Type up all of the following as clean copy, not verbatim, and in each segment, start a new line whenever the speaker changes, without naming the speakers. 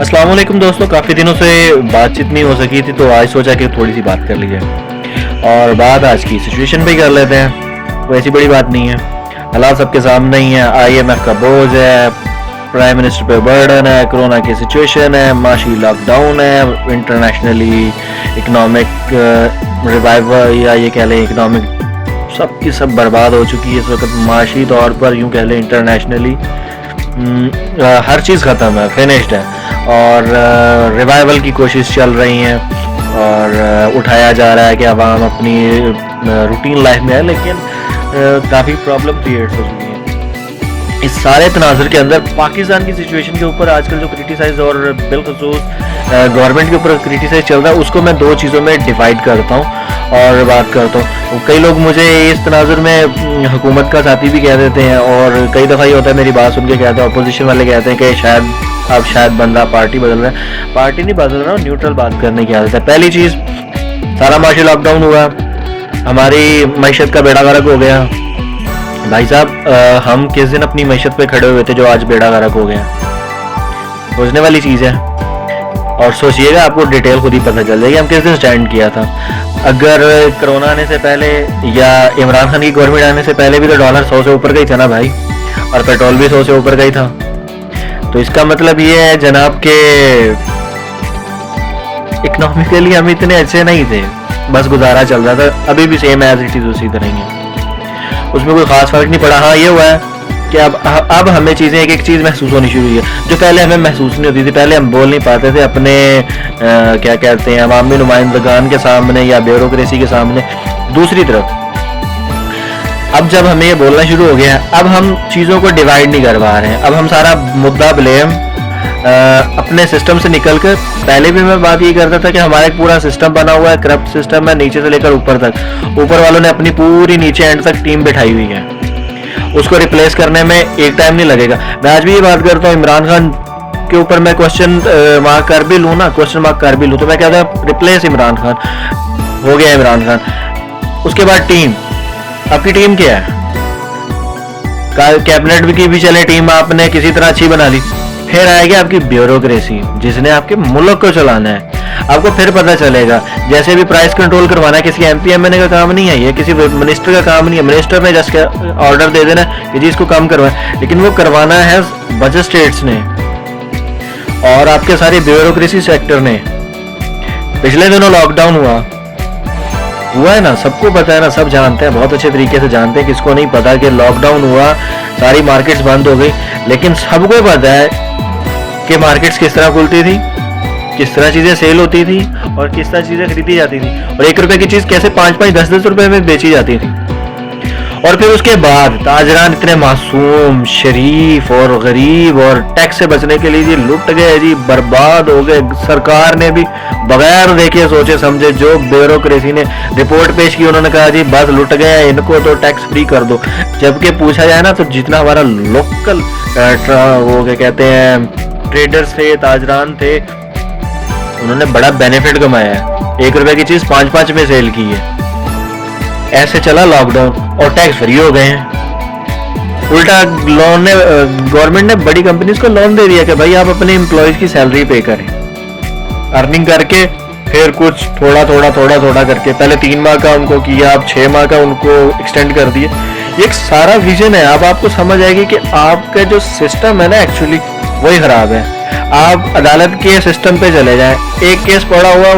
अस्सलाम वालेकुम दोस्तों, काफ़ी दिनों से बातचीत नहीं हो सकी थी तो आज सोचा कि थोड़ी सी बात कर ली जाए और बात आज की सिचुएशन पे ही कर लेते हैं। कोई ऐसी बड़ी बात नहीं है, हालात सबके सामने ही है। IMF का बोझ है, प्राइम मिनिस्टर पे बर्डन है, कोरोना की सिचुएशन है, माशी लॉकडाउन है, इंटरनेशनली इकनॉमिक रिवाइवल या ये कह लें इकनॉमिक सबकी सब बर्बाद हो चुकी है इस वक्त। माशी तौर पर यूँ कह लें इंटरनेशनली हर चीज़ ख़त्म है, फिनिश्ड है और रिवाइवल की कोशिश चल रही है और उठाया जा रहा है कि आवाम अपनी रूटीन लाइफ में है, लेकिन काफ़ी प्रॉब्लम क्रिएट हो चुकी है। इस सारे तनाज़ुर के अंदर पाकिस्तान की सिचुएशन के ऊपर आजकल जो क्रिटिसाइज और बिलखसूस गवर्नमेंट के ऊपर क्रिटिसाइज चल रहा है उसको मैं दो चीज़ों में डिवाइड करता हूँ और बात करता हूँ। कई लोग मुझे इस तनाज़ुर में हुकूमत का साथी भी कह देते हैं और कई दफ़ा ये होता है मेरी बात सुन के कहते हैं, अपोजिशन वाले कहते हैं कि शायद बंदा पार्टी बदल रहा है। पार्टी नहीं बदल रहा हूँ, न्यूट्रल बात करने की आदत है। पहली चीज़, सारा माशी लॉकडाउन हुआ, हमारी मईशत का बेड़ा गर्क हो गया। भाई साहब हम किस दिन अपनी मईशत पे खड़े हुए थे जो आज बेड़ा गर्क हो गया? सोचने वाली चीज़ है और सोचिएगा, आपको डिटेल खुद ही पता चल जाएगी हम किस दिन स्टैंड किया था। अगर कोरोना आने से पहले या इमरान खान की गवर्नमेंट आने से पहले भी तो डॉलर 100 से ऊपर का ही था ना भाई, और पेट्रोल भी 100 से ऊपर का ही था। तो इसका मतलब ये है जनाब के इकोनॉमिकली हम इतने अच्छे नहीं थे, बस गुजारा चल रहा था। अभी भी सेम एज इट इज उसी तरह ही है, उसमें कोई खास फर्क नहीं पड़ा। हाँ ये हुआ है कि अब हमें चीज़ें एक एक चीज़ महसूस होनी शुरू हुई है जो पहले हमें महसूस नहीं होती थी। पहले हम बोल नहीं पाते थे अपने क्या कहते हैं अवामी नुमाइंदगान के सामने या ब्यूरोक्रेसी के सामने। दूसरी तरफ अब जब हमें ये बोलना शुरू हो गया है, अब हम चीज़ों को डिवाइड नहीं कर पा रहे हैं। अब हम सारा मुद्दा ब्लेम अपने सिस्टम से निकल कर, पहले भी मैं बात ये करता था कि हमारा एक पूरा सिस्टम बना हुआ है, करप्ट सिस्टम है नीचे से लेकर ऊपर तक। ऊपर वालों ने अपनी पूरी नीचे एंड तक टीम बिठाई हुई है, उसको रिप्लेस करने में एक टाइम नहीं लगेगा। मैं आज भी ये बात करता हूँ, इमरान खान के ऊपर मैं क्वेश्चन मार्क कर भी लूँ ना, क्वेश्चन मार्क कर भी लूँ तो मैं कहता हूँ रिप्लेस इमरान खान, हो गया इमरान खान। उसके बाद टीम, आपकी टीम क्या है? कैबिनेट की भी चले टीम आपने किसी तरह अच्छी बना ली, फिर आएगी आपकी ब्यूरोक्रेसी जिसने आपके मुल्क को चलाना है। आपको फिर पता चलेगा, जैसे भी प्राइस कंट्रोल करवाना है किसी MP MNA का काम नहीं है, ये किसी मिनिस्टर का काम नहीं है। मिनिस्टर ने जस्ट ऑर्डर दे देना कि जी इसको काम करवाए, लेकिन वो करवाना है बजट स्टेट्स ने और आपके सारे ब्यूरोक्रेसी सेक्टर ने। पिछले दिनों लॉकडाउन हुआ है ना, सबको पता है ना, सब जानते हैं, बहुत अच्छे तरीके से जानते हैं, किसको नहीं पता कि लॉकडाउन हुआ, सारी मार्केट्स बंद हो गई, लेकिन सबको पता है कि मार्केट्स किस तरह खुलती थी, किस तरह चीज़ें सेल होती थी और किस तरह चीज़ें खरीदी जाती थी और 1 रुपए की चीज़ कैसे 5-5 10-10 रुपए में बेची जाती थी। और फिर उसके बाद ताजरान इतने मासूम, शरीफ और गरीब और टैक्स से बचने के लिए जी लुट गए जी, बर्बाद हो गए। सरकार ने भी बगैर देखे सोचे समझे, जो ब्यूरोक्रेसी ने रिपोर्ट पेश की, उन्होंने कहा जी बस लुट गए, इनको तो टैक्स फ्री कर दो। जबकि पूछा जाए ना तो जितना हमारा लोकल वो क्या कहते हैं ट्रेडर्स थे, ताजरान थे, उन्होंने बड़ा बेनिफिट कमाया है। 1 रुपए की चीज़ 5-5 में सेल की है। ऐसे चला लॉकडाउन और टैक्स फ्री हो गए हैं। उल्टा लोन ने गवर्नमेंट ने बड़ी कंपनीज को लोन दे दिया कि भाई आप अपने एम्प्लॉयज की सैलरी पे करें, अर्निंग करके फिर कुछ थोड़ा थोड़ा करके पहले 3 माह का उनको किया, अब 6 माह का उनको एक्सटेंड कर दिए। ये एक सारा विजन है। अब आपको समझ आएगी कि आपका जो सिस्टम है ना एक्चुअली वही खराब है। आप अदालत के सिस्टम पे चले जाएं, एक केस पड़ा हुआ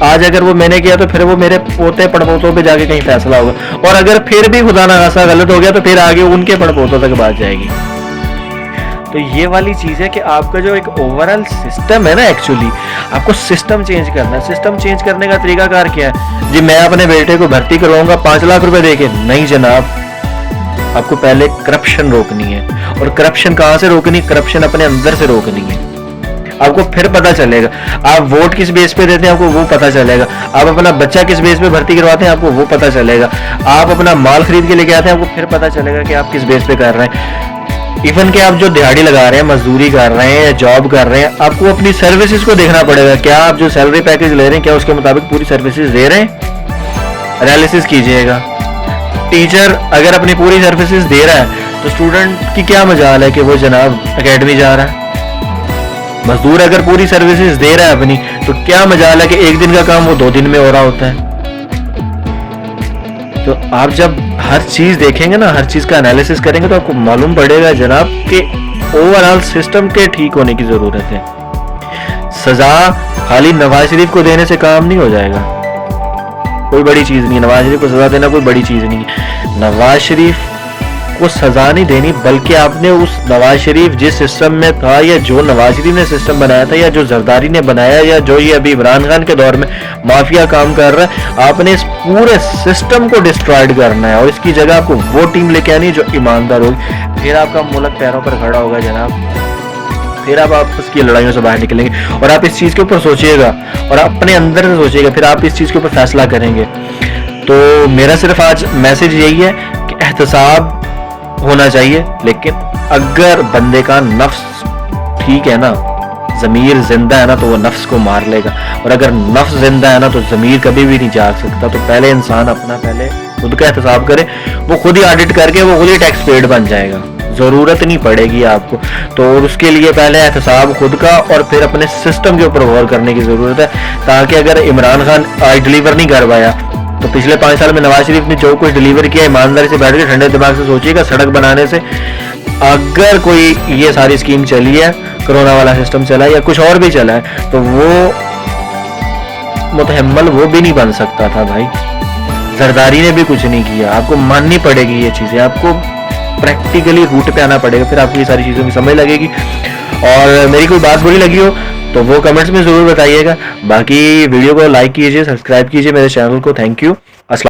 आज अगर वो मैंने किया तो फिर वो मेरे पोते पड़पोतों पे जाके कहीं फैसला होगा, और अगर फिर भी खुदा ना खासा गलत हो गया तो फिर आगे उनके पड़पोतों तक बात जाएगी। तो ये वाली चीज़ है कि आपका जो एक ओवरऑल सिस्टम है ना, एक्चुअली आपको सिस्टम चेंज करना है। सिस्टम चेंज करने का तरीकाकार क्या है जी? मैं अपने बेटे को भर्ती करवाऊंगा 5 लाख रुपए देके? नहीं जनाब, आपको पहले करप्शन रोकनी है। और करप्शन कहाँ से रोकनी? करप्शन अपने अंदर से रोकनी है। आपको फिर पता चलेगा आप वोट किस बेस पे देते हैं, आपको वो पता चलेगा। आप अपना बच्चा किस बेस पे भर्ती करवाते हैं, आपको वो पता चलेगा। आप अपना माल खरीद के लेके आते हैं, आपको फिर पता चलेगा कि आप किस बेस पे कर रहे हैं। इवन कि आप जो दिहाड़ी लगा रहे हैं, मजदूरी कर रहे हैं या जॉब कर रहे हैं, आपको अपनी सर्विसेज को देखना पड़ेगा। क्या आप जो सैलरी पैकेज ले रहे हैं क्या उसके मुताबिक पूरी सर्विसेज दे रहे हैं? एनालिसिस कीजिएगा। टीचर अगर अपनी पूरी सर्विसेज दे रहा है तो स्टूडेंट की क्या मजाल है कि वो जनाब एकेडमी जा रहा है? मजदूर अगर पूरी सर्विसेज दे रहा है अपनी, तो क्या मजाल है कि एक दिन का काम वो 2 दिन में हो रहा होता है। तो आप जब हर चीज देखेंगे ना, हर चीज का एनालिसिस करेंगे, तो आपको मालूम पड़ेगा जनाब कि ओवरऑल सिस्टम के ठीक होने की जरूरत है। सजा खाली नवाज शरीफ को देने से काम नहीं हो जाएगा, कोई बड़ी चीज नहीं है। नवाज शरीफ को सजा देना कोई बड़ी चीज नहीं है। नवाज शरीफ को सजा नहीं देनी, बल्कि आपने उस नवाज शरीफ जिस सिस्टम में था, या जो नवाज शरीफ ने सिस्टम बनाया था, या जो जरदारी ने बनाया, या जो ये अभी इमरान खान के दौर में माफिया काम कर रहा है, आपने इस पूरे सिस्टम को डिस्ट्रॉयड करना है। और इसकी जगह आपको वो टीम लेके आनी है जो ईमानदार होगी, फिर आपका मुल्क पैरों पर खड़ा होगा जनाब, फिर आप आपस की लड़ाइयों से बाहर निकलेंगे। और आप इस चीज के ऊपर सोचिएगा और अपने अंदर से सोचिएगा, फिर आप इस चीज के ऊपर फैसला करेंगे। तो मेरा सिर्फ आज मैसेज यही है कि एहतसाब होना चाहिए, लेकिन अगर बंदे का नफ्स ठीक है ना, ज़मीर जिंदा है ना, तो वो नफ्स को मार लेगा। और अगर नफ्स जिंदा है ना, तो ज़मीर कभी भी नहीं जाग सकता। तो पहले इंसान अपना पहले खुद का एहतसाब करे, वो खुद ही ऑडिट करके वो खुद ही टैक्स पेड बन जाएगा, ज़रूरत नहीं पड़ेगी आपको। तो उसके लिए पहले एहतसाब खुद का और फिर अपने सिस्टम के ऊपर गौर करने की ज़रूरत है, ताकि अगर इमरान खान आज डिलीवर नहीं कर पाया, तो पिछले 5 साल में नवाज शरीफ ने जो कुछ डिलीवर किया, ईमानदारी से बैठ के ठंडे दिमाग से सोचिएगा। सड़क बनाने से अगर कोई ये सारी स्कीम चली है, कोरोना वाला सिस्टम चला है या कुछ और भी चला है, तो वो मुतहम्मल वो भी नहीं बन सकता था भाई। जरदारी ने भी कुछ नहीं किया। आपको माननी पड़ेगी ये चीज़ें, आपको प्रैक्टिकली रूट पे आना पड़ेगा, फिर आपको ये सारी चीज़ों की समझ लगेगी। और मेरी कोई बात बुरी लगी हो तो वो कमेंट्स में ज़रूर बताइएगा। बाकी वीडियो को लाइक कीजिए, सब्सक्राइब कीजिए मेरे चैनल को। Thank you.